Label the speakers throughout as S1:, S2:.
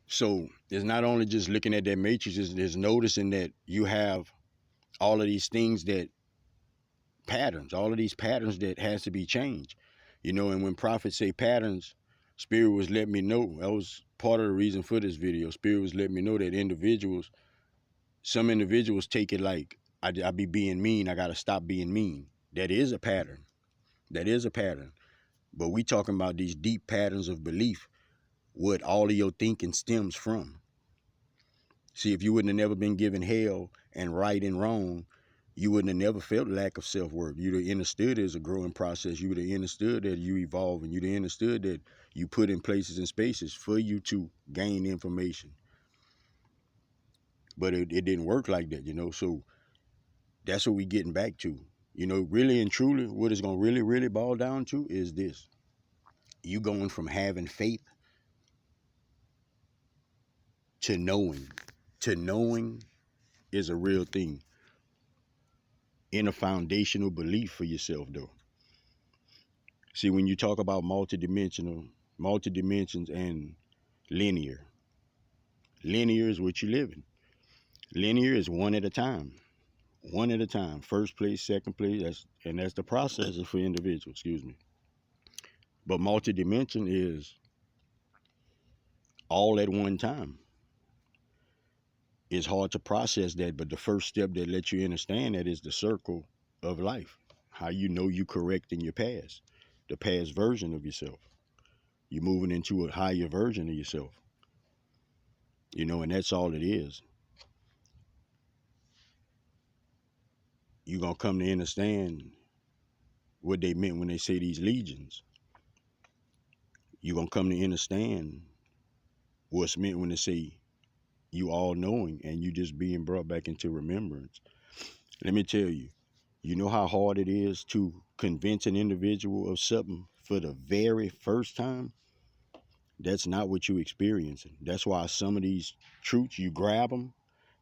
S1: So it's not only just looking at that matrix, it's noticing that you have all of these things that patterns, all of these patterns that has to be changed. And when prophets say patterns, Spirit was letting me know. That was part of the reason for this video. Spirit was letting me know that some individuals take it like I be being mean. I gotta stop being mean. That is a pattern. That is a pattern. But we talking about these deep patterns of belief, what all of your thinking stems from. See, if you wouldn't have never been given hell and right and wrong, you wouldn't have never felt lack of self-worth. You'd have understood it's a growing process. You would have understood that you evolve, and you'd have understood that you put in places and spaces for you to gain information. But it didn't work like that, So that's what we getting back to. Really and truly, what it's going to really, really boil down to is this. You going from having faith to knowing. To knowing is a real thing. In a foundational belief for yourself, though. See, when you talk about multidimensions and linear, linear is what you live in. Linear is one at a time. One at a time. First place, second place, that's the process for individuals, excuse me. But multidimension is all at one time. It's hard to process that, but the first step that lets you understand that is the circle of life. How you know you correct in your past, the past version of yourself. You're moving into a higher version of yourself. And that's all it is. You're going to come to understand what they meant when they say these legions. You're going to come to understand what's meant when they say you all knowing and you just being brought back into remembrance. Let me tell you, you know how hard it is to convince an individual of something for the very first time? That's not what you're experiencing. That's why some of these truths, you grab them,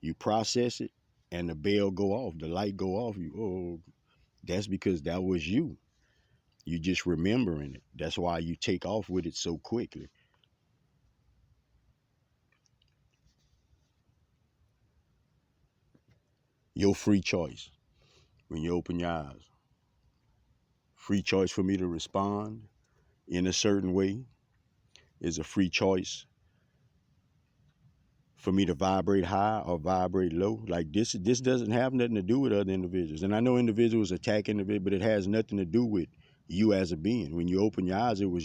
S1: you process it, and the bell go off, the light go off. That's because that was you. You just remembering it. That's why you take off with it so quickly. Your free choice when you open your eyes. Free choice for me to respond in a certain way is a free choice for me to vibrate high or vibrate low. Like this doesn't have nothing to do with other individuals. And I know individuals attack individuals, but it has nothing to do with you as a being. When you open your eyes, it was